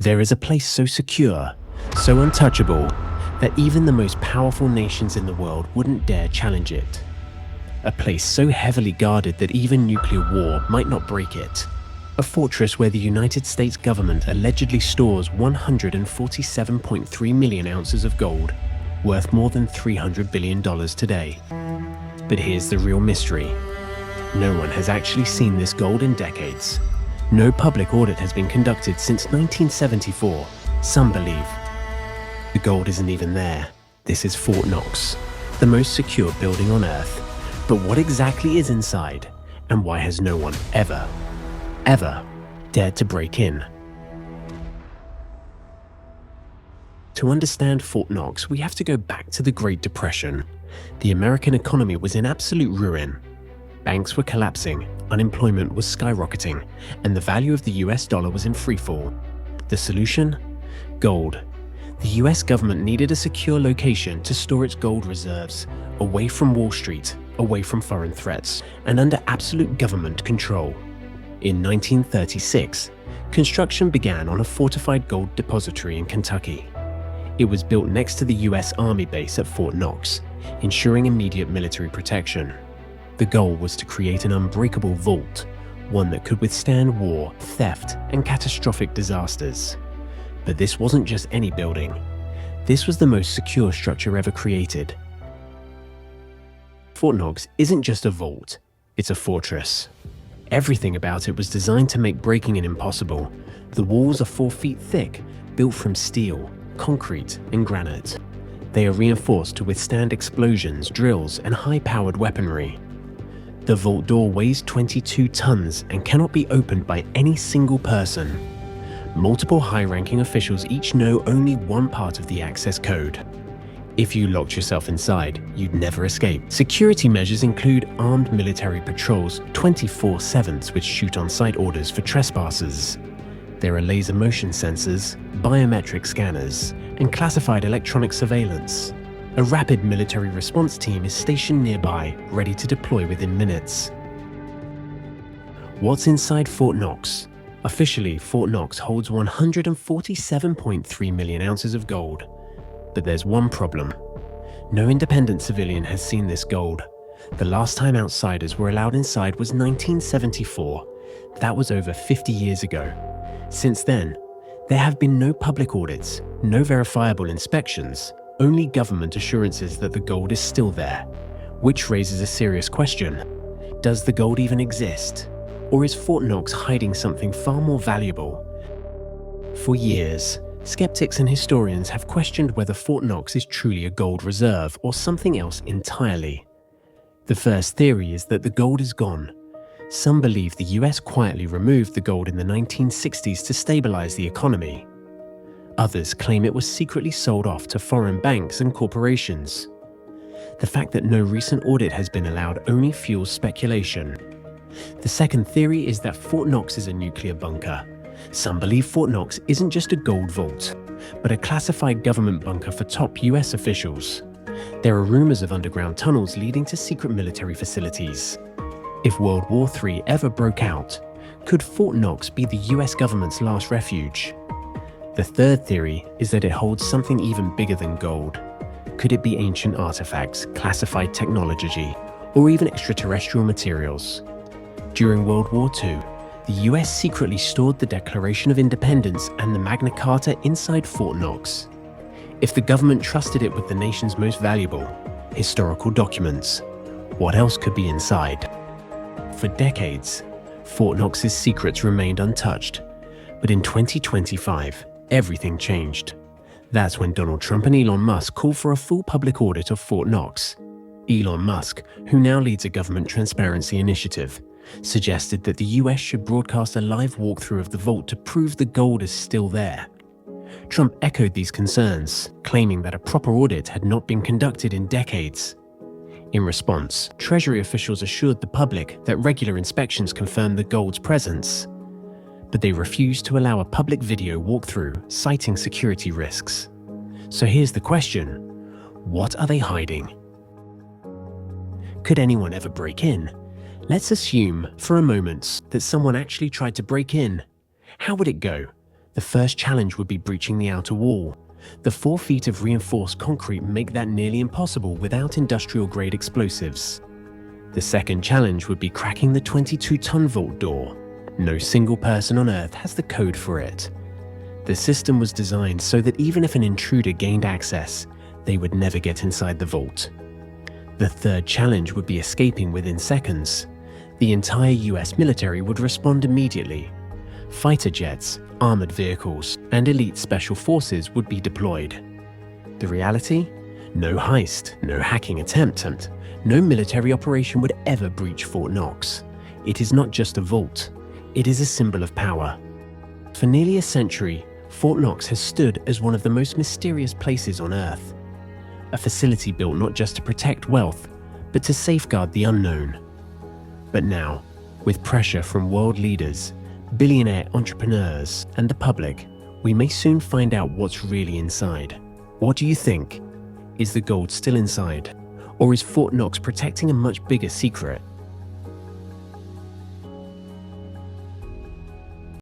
There is a place so secure, so untouchable, that even the most powerful nations in the world wouldn't dare challenge it. A place so heavily guarded that even nuclear war might not break it. A fortress where the United States government allegedly stores 147.3 million ounces of gold, worth more than $300 billion today. But here's the real mystery. No one has actually seen this gold in decades. No public audit has been conducted since 1974, some believe. The gold isn't even there. This is Fort Knox, the most secure building on Earth. But what exactly is inside, and why has no one ever dared to break in? To understand Fort Knox, we have to go back to the Great Depression. The American economy was in absolute ruin. Banks were collapsing, unemployment was skyrocketing, and the value of the US dollar was in freefall. The solution? Gold. The US government needed a secure location to store its gold reserves, away from Wall Street, away from foreign threats, and under absolute government control. In 1936, construction began on a fortified gold depository in Kentucky. It was built next to the US Army base at Fort Knox, ensuring immediate military protection. The goal was to create an unbreakable vault, one that could withstand war, theft, and catastrophic disasters. But this wasn't just any building. This was the most secure structure ever created. Fort Knox isn't just a vault, it's a fortress. Everything about it was designed to make breaking in impossible. The walls are 4 feet thick, built from steel, concrete, and granite. They are reinforced to withstand explosions, drills, and high-powered weaponry. The vault door weighs 22 tons and cannot be opened by any single person. Multiple high-ranking officials each know only one part of the access code. If you locked yourself inside, you'd never escape. Security measures include armed military patrols 24/7 which shoot on-site orders for trespassers. There are laser motion sensors, biometric scanners, and classified electronic surveillance. A rapid military response team is stationed nearby, ready to deploy within minutes. What's inside Fort Knox? Officially, Fort Knox holds 147.3 million ounces of gold. But there's one problem. No independent civilian has seen this gold. The last time outsiders were allowed inside was 1974. That was over 50 years ago. Since then, there have been no public audits, no verifiable inspections, only government assurances that the gold is still there. Which raises a serious question. Does the gold even exist? Or is Fort Knox hiding something far more valuable? For years, skeptics and historians have questioned whether Fort Knox is truly a gold reserve or something else entirely. The first theory is that the gold is gone. Some believe the US quietly removed the gold in the 1960s to stabilize the economy. Others claim it was secretly sold off to foreign banks and corporations. The fact that no recent audit has been allowed only fuels speculation. The second theory is that Fort Knox is a nuclear bunker. Some believe Fort Knox isn't just a gold vault, but a classified government bunker for top US officials. There are rumors of underground tunnels leading to secret military facilities. If World War III ever broke out, could Fort Knox be the US government's last refuge? The third theory is that it holds something even bigger than gold. Could it be ancient artifacts, classified technology, or even extraterrestrial materials? During World War II, the US secretly stored the Declaration of Independence and the Magna Carta inside Fort Knox. If the government trusted it with the nation's most valuable historical documents, what else could be inside? For decades, Fort Knox's secrets remained untouched. But in 2025, everything changed. That's when Donald Trump and Elon Musk called for a full public audit of Fort Knox. Elon Musk, who now leads a government transparency initiative, suggested that the US should broadcast a live walkthrough of the vault to prove the gold is still there. Trump echoed these concerns, claiming that a proper audit had not been conducted in decades. In response, Treasury officials assured the public that regular inspections confirmed the gold's presence. But they refused to allow a public video walkthrough, citing security risks. So here's the question: what are they hiding? Could anyone ever break in? Let's assume, for a moment, that someone actually tried to break in. How would it go? The first challenge would be breaching the outer wall. The 4 feet of reinforced concrete make that nearly impossible without industrial-grade explosives. The second challenge would be cracking the 22-ton vault door. No single person on Earth has the code for it. The system was designed so that even if an intruder gained access, they would never get inside the vault. The third challenge would be escaping within seconds. The entire US military would respond immediately. Fighter jets, armored vehicles, and elite special forces would be deployed. The reality? No heist, no hacking attempt, and no military operation would ever breach Fort Knox. It is not just a vault, it is a symbol of power. For nearly a century, Fort Knox has stood as one of the most mysterious places on Earth. A facility built not just to protect wealth, but to safeguard the unknown. But now, with pressure from world leaders, billionaire entrepreneurs, and the public, we may soon find out what's really inside. What do you think? Is the gold still inside? Or is Fort Knox protecting a much bigger secret?